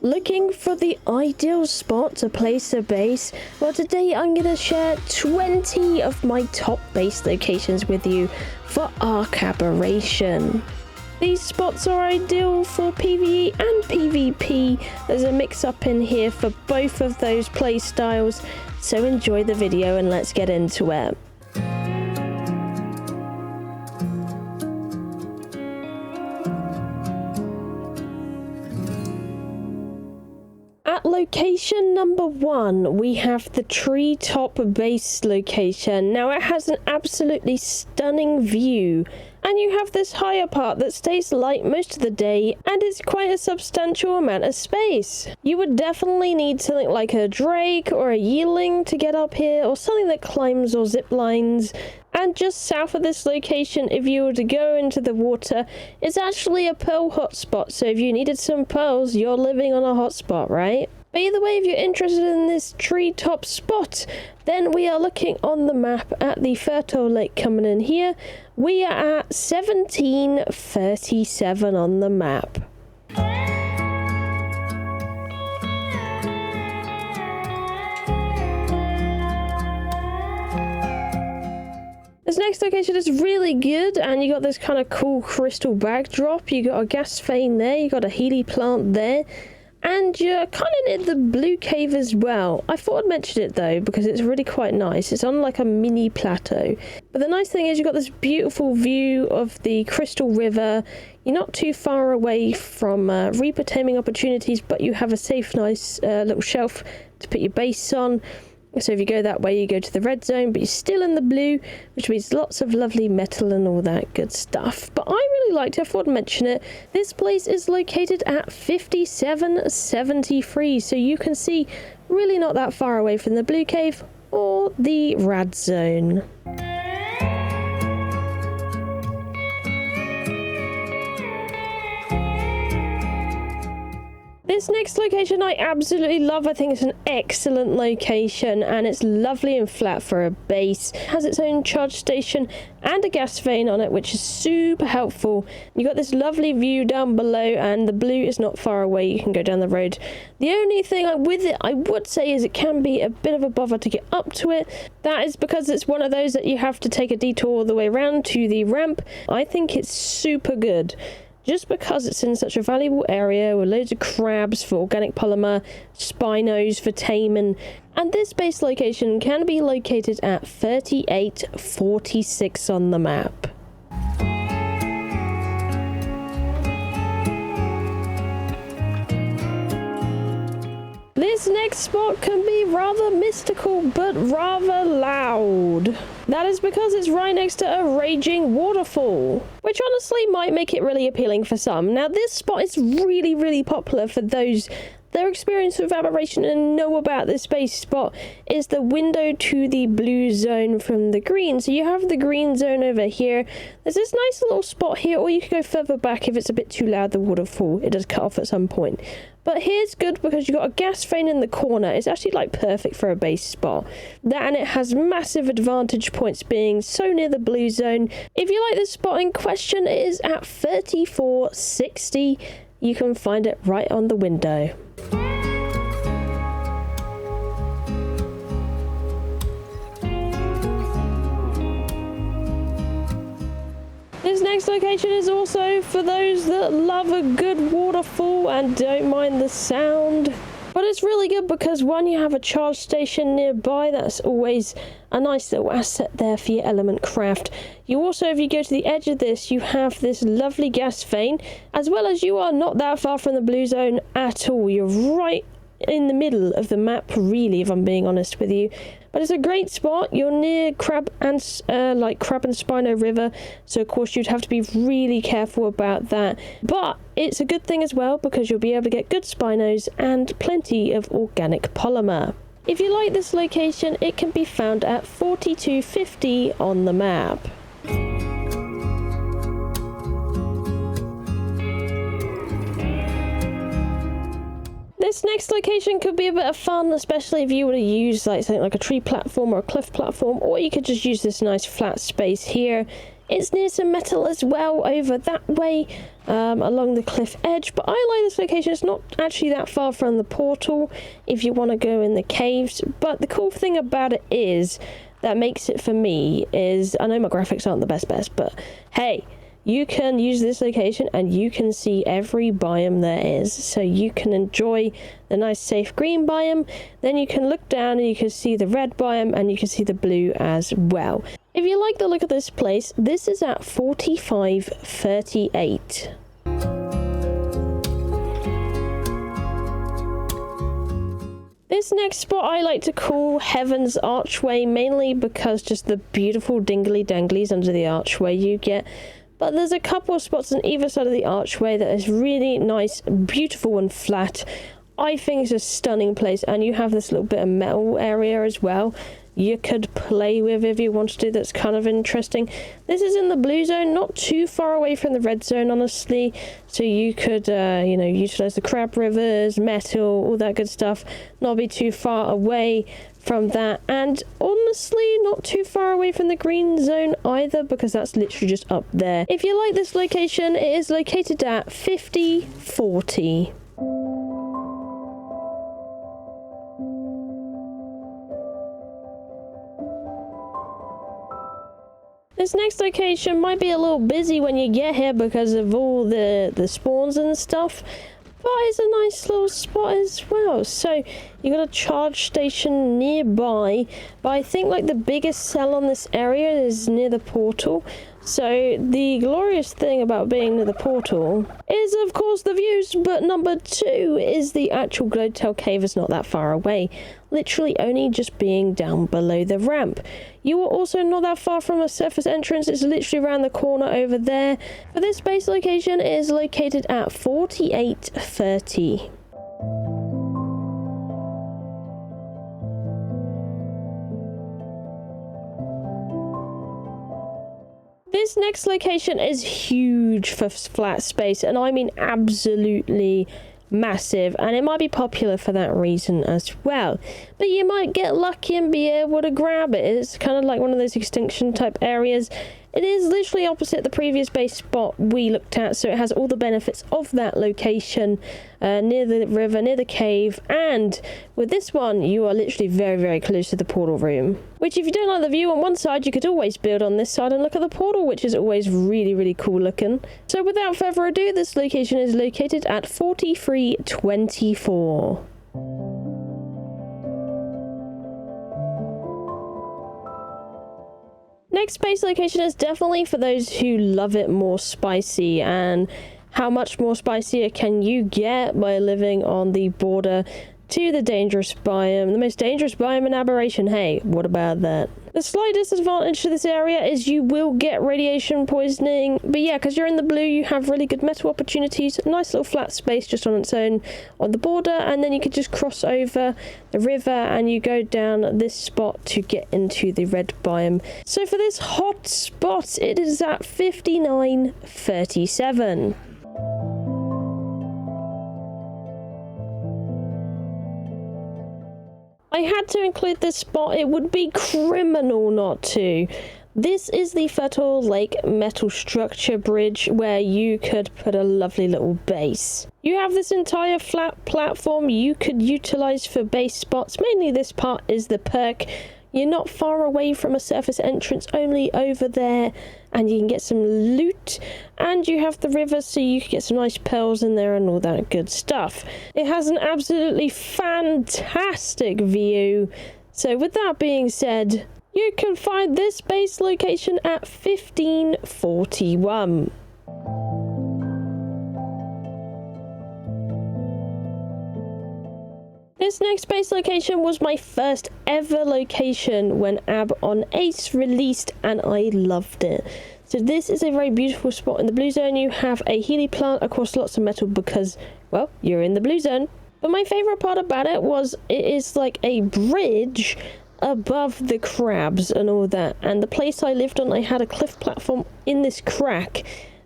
Looking for the ideal spot to place a base? Well, today I'm going to share 20 of my top base locations with you for ARK Aberration. These spots are ideal for PvE and PvP. There's a mix up in here for both of those play styles, so enjoy the video and let's get into it. At location number 1, we have the treetop base location. Now it has an absolutely stunning view, and you have this higher part that stays light most of the day and is quite a substantial amount of space. You would definitely need something like a drake or a yearling to get up here, or something that climbs or zip lines. And just south of this location, if you were to go into the water, is actually a pearl hotspot. So if you needed some pearls, you're living on a hotspot, right? But either way, if you're interested in this treetop spot, then we are looking on the map at the fertile lake coming in here. We are at 1737 on the map. This next location is really good, and you got this kind of cool crystal backdrop. You got a gas vein there, you got a Healy plant there, and you're kind of near the blue cave as well. I thought I'd mention it though because it's really quite nice. It's on like a mini plateau. But the nice thing is you've got this beautiful view of the Crystal River. You're not too far away from Reaper taming opportunities, but you have a safe, nice little shelf to put your base on. So if you go that way, you go to the red zone, but you're still in the blue, which means lots of lovely metal and all that good stuff. But I really liked it. I thought I'd mention it. This place is located at 5773, so you can see really not that far away from the blue cave or the red zone. This next location I absolutely love. I think it's an excellent location, and it's lovely and flat for a base. It has its own charge station and a gas vein on it, which is super helpful. You got this lovely view down below, and the blue is not far away. You can go down the road. The only thing with it I would say is it can be a bit of a bother to get up to it. That is because it's one of those that you have to take a detour all the way around to the ramp. I think it's super good, just because it's in such a valuable area with loads of crabs for organic polymer, spinos for taming, and this base location can be located at 3846 on the map. This next spot can be rather mystical, but rather loud. That is because it's right next to a raging waterfall, which honestly might make it really appealing for some. Now, this spot is really popular for those their experience with Aberration and know about this base spot is the window to the blue zone from the green. So you have the green zone over here. There's this nice little spot here, or you could go further back if it's a bit too loud, the waterfall. It does cut off at some point. But here's good because you've got a gas vein in the corner. It's actually like perfect for a base spot. That, and it has massive advantage points being so near the blue zone. If you like the spot in question, it is at 3460. You can find it right on the window. This next location is also for those that love a good waterfall and don't mind the sound. But it's really good because, one, you have a charge station nearby. That's always a nice little asset there for your element craft. You also, if you go to the edge of this, you have this lovely gas vein, as well as you are not that far from the blue zone at all. You're right in the middle of the map, really, if I'm being honest with you. But it's a great spot. You're near Crab and Spino River, so of course you'd have to be really careful about that. But it's a good thing as well because you'll be able to get good spinos and plenty of organic polymer. If you like this location, it can be found at 4250 on the map. This next location could be a bit of fun, especially if you were to use like something like a tree platform or a cliff platform, or you could just use this nice flat space here. It's near some metal as well over that way, along the cliff edge. But I like this location. It's not actually that far from the portal if you want to go in the caves. But the cool thing about it is, that makes it for me, is I know my graphics aren't the best, but hey, you can use this location and you can see every biome there is. So you can enjoy the nice safe green biome, then you can look down and you can see the red biome and you can see the blue as well. If you like the look of this place, this is at 4538. This next spot I like to call Heaven's Archway, mainly because just the beautiful dingly danglies under the archway you get. But there's a couple of spots on either side of the archway that is really nice, beautiful and flat. I think it's a stunning place, and you have this little bit of metal area as well you could play with if you want to do. That's kind of interesting. This is in the blue zone, not too far away from the red zone, honestly, so you could you know, utilize the crab rivers, metal, all that good stuff, not be too far away from that, and honestly not too far away from the green zone either, because that's literally just up there. If you like this location, it is located at 5040. This next location might be a little busy when you get here because of all the spawns and stuff, but it's a nice little spot as well. So you got a charge station nearby, but I think like the biggest cell on this area is near the portal. So the glorious thing about being near the portal is of course the views, but number two is the actual Glowtail Cave is not that far away, literally only just being down below the ramp. You are also not that far from a surface entrance, it's literally around the corner over there. But this base location is located at 4830. This next location is huge for flat space, and I mean absolutely massive, and it might be popular for that reason as well. But you might get lucky and be able to grab it. It's kind of like one of those extinction type areas. It is literally opposite the previous base spot we looked at, so it has all the benefits of that location, near the river, near the cave, and with this one you are literally very, very close to the portal room, which if you don't like the view on one side, you could always build on this side and look at the portal, which is always really, really cool looking. So without further ado, this location is located at 4324. Next base location is definitely for those who love it more spicy, and how much more spicier can you get by living on the border to the dangerous biome, the most dangerous biome in Aberration. Hey, what about that? The slight disadvantage to this area is you will get radiation poisoning, but yeah, because you're in the blue, you have really good metal opportunities. Nice little flat space just on its own on the border, and then you could just cross over the river and you go down this spot to get into the red biome. So for this hot spot, it is at 5937. I had to include this spot, it would be criminal not to. This is the Fertile Lake metal structure bridge where you could put a lovely little base. You have this entire flat platform you could utilize for base spots. Mainly this part is the perk. You're not far away from a surface entrance, only over there, and you can get some loot, and you have the river so you can get some nice pearls in there and all that good stuff. It has an absolutely fantastic view, so with that being said, you can find this base location at 1541. This next base location was my first ever location when ABONACE released, and I loved it. So this is a very beautiful spot in the blue zone. You have a Healy plant, of course lots of metal because, well, you're in the blue zone. But my favourite part about it was it is like a bridge above the crabs and all that. And the place I lived on, I had a cliff platform in this crack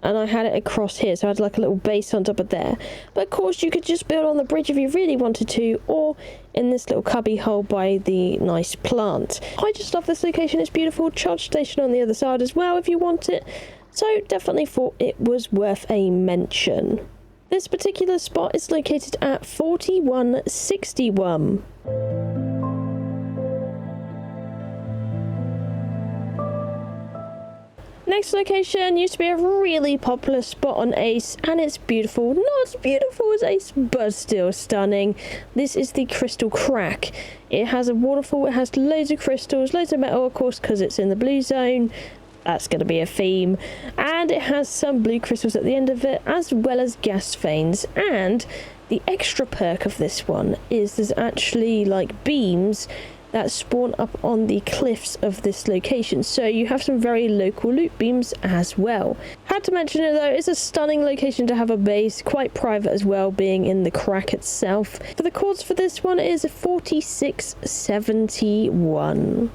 and I had it across here, so I had like a little base on top of there. But of course you could just build on the bridge if you really wanted to, or in this little cubby hole by the nice plant. I just love this location. It's beautiful. Charge station on the other side as well if you want it, so definitely thought it was worth a mention. This particular spot is located at 4161. Next location used to be a really popular spot on Ace, and it's beautiful. Not as beautiful as Ace, but still stunning. This is the Crystal Crack. It has a waterfall, it has loads of crystals, loads of metal, of course, because it's in the blue zone. That's going to be a theme. And it has some blue crystals at the end of it, as well as gas veins. And the extra perk of this one is there's actually like beams that spawn up on the cliffs of this location, so you have some very local loot beams as well. Had to mention it though, it's a stunning location to have a base, quite private as well, being in the crack itself. For the coords for this one is 4671.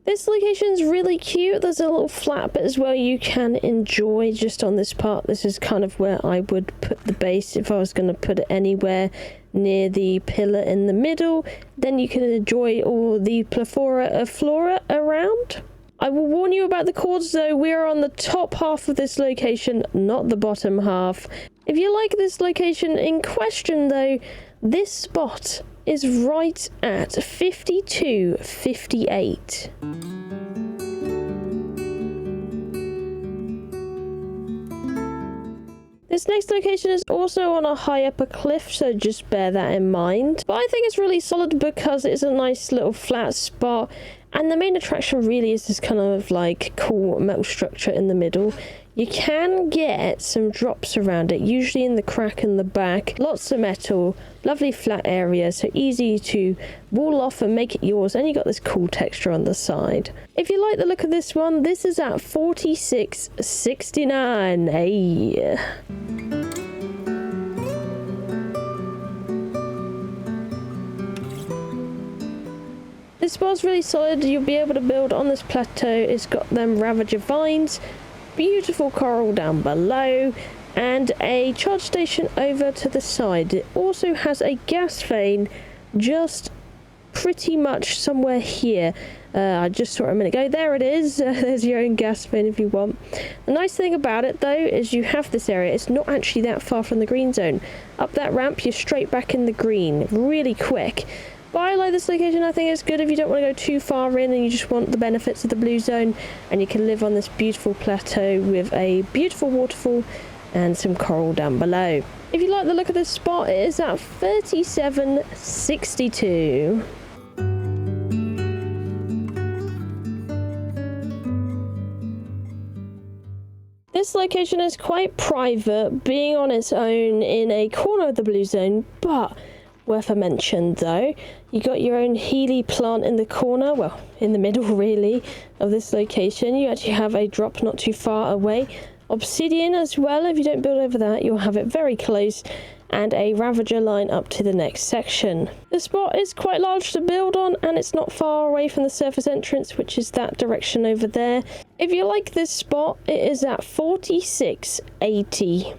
This location's really cute. There's a little flat bit as well you can enjoy just on this part. This is kind of where I would put the base if I was going to put it anywhere near the pillar in the middle. Then you can enjoy all the plethora of flora around. I will warn you about the coords though. We are on the top half of this location, not the bottom half. If you like this location in question though, this spot is right at 5258. This next location is also on a high upper cliff, so just bear that in mind. But I think it's really solid because it's a nice little flat spot, and the main attraction really is this kind of like cool metal structure in the middle. You can get some drops around it, usually in the crack in the back. Lots of metal, lovely flat area, so easy to wall off and make it yours. And you got this cool texture on the side. If you like the look of this one, this is at 4669. Hey. This spot's really solid. You'll be able to build on this plateau. It's got them Ravager vines, beautiful coral down below, and a charge station over to the side. It also has a gas vein just pretty much somewhere here. I just saw it a minute ago. There it is. There's your own gas vein if you want. The nice thing about it though is you have this area. It's not actually that far from the green zone. Up that ramp you're straight back in the green really quick. But I like this location. I think it's good if you don't want to go too far in and you just want the benefits of the blue zone, and you can live on this beautiful plateau with a beautiful waterfall and some coral down below. If you like the look of this spot, it is at 3762. This location is quite private, being on its own in a corner of the blue zone, but worth a mention though. You got your own Healy plant in the corner, well, in the middle really, of this location. You actually have a drop not too far away. Obsidian as well. If you don't build over that, you'll have it very close. And a Ravager line up to the next section. The spot is quite large to build on, and it's not far away from the surface entrance, which is that direction over there. If you like this spot, it is at 4680.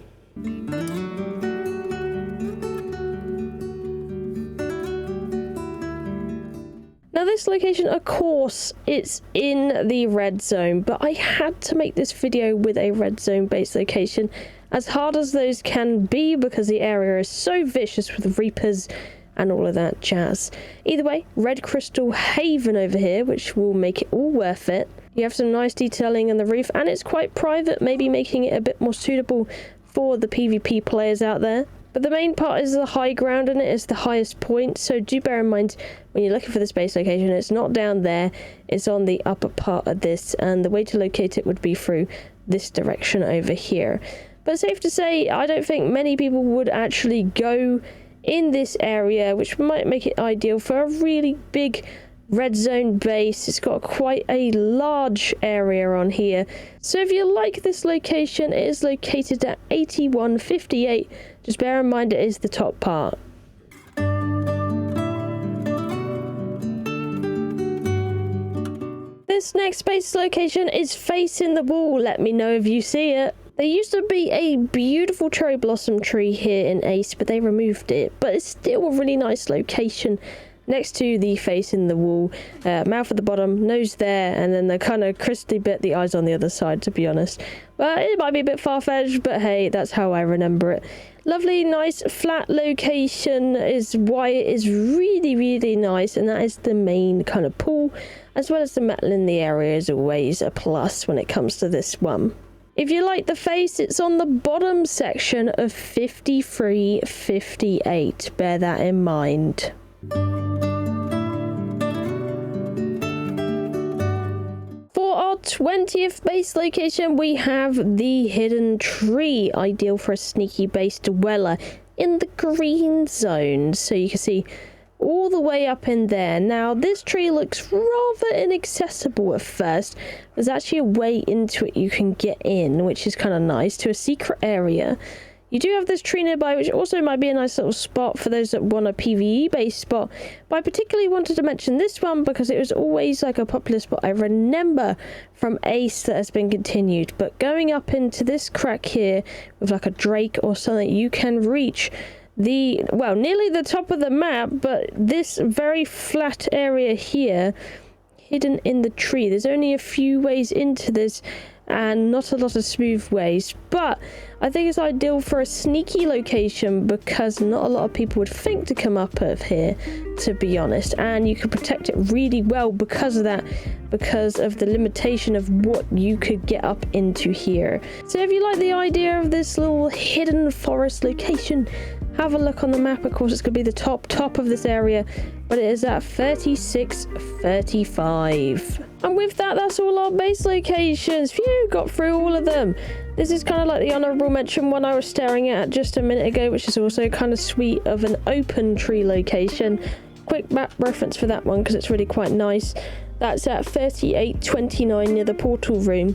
Now this location, of course, it's in the red zone, but I had to make this video with a red zone based location, as hard as those can be, because the area is so vicious with reapers and all of that jazz. Either way, red crystal haven over here, which will make it all worth it. You have some nice detailing on the roof, and it's quite private, maybe making it a bit more suitable for the PvP players out there. But the main part is the high ground, and it is the highest point, so do bear in mind when you're looking for this base location, it's not down there, it's on the upper part of this, and the way to locate it would be through this direction over here. But safe to say, I don't think many people would actually go in this area, which might make it ideal for a really big red zone base. It's got quite a large area on here. So if you like this location, it is located at 8158. Just bear in mind it is the top part. This next base location is facing the wall. Let me know if you see it. There used to be a beautiful cherry blossom tree here in Ace, but they removed it. But it's still a really nice location next to the face in the wall. Mouth at the bottom, nose there, and then the kind of crystally bit, the eyes on the other side, to be honest. But it might be a bit far-fetched, but hey, that's how I remember it. Lovely, nice, flat location is why it is really, really nice, and that is the main kind of pool, as well as the metal in the area is always a plus when it comes to this one. If you like the face, it's on the bottom section of 5358. Bear that in mind. For our 20th base location, we have the hidden tree, ideal for a sneaky base dweller in the green zone. So you can see all the way up in there. Now, this tree looks rather inaccessible at first. There's actually a way into it you can get in, which is kind of nice, to a secret area. You do have this tree nearby, which also might be a nice little spot for those that want a PvE-based spot. But I particularly wanted to mention this one because it was always like a popular spot I remember from Ace that has been continued. But going up into this crack here with like a drake or something, you can reach nearly the top of the map, but this very flat area here, hidden in the tree. There's only a few ways into this and not a lot of smooth ways, but I think it's ideal for a sneaky location because not a lot of people would think to come up of here, to be honest, and you can protect it really well because of that, because of the limitation of what you could get up into here. So if you like the idea of this little hidden forest location, have a look on the map. Of course, it's going to be the top of this area, but it is at 3635. And with that, that's all our base locations. Phew, got through all of them. This is kind of like the honourable mention one I was staring at just a minute ago, which is also kind of sweet, of an open tree location. Quick map reference for that one because it's really quite nice. That's at 3829 near the portal room.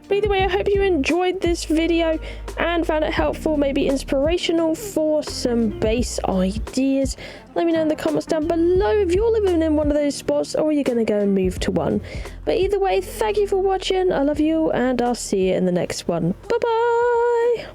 But either way, I hope you enjoyed this video and found it helpful, maybe inspirational for some base ideas. Let me know in the comments down below if you're living in one of those spots or you're going to go and move to one. But either way, thank you for watching. I love you and I'll see you in the next one. Bye-bye!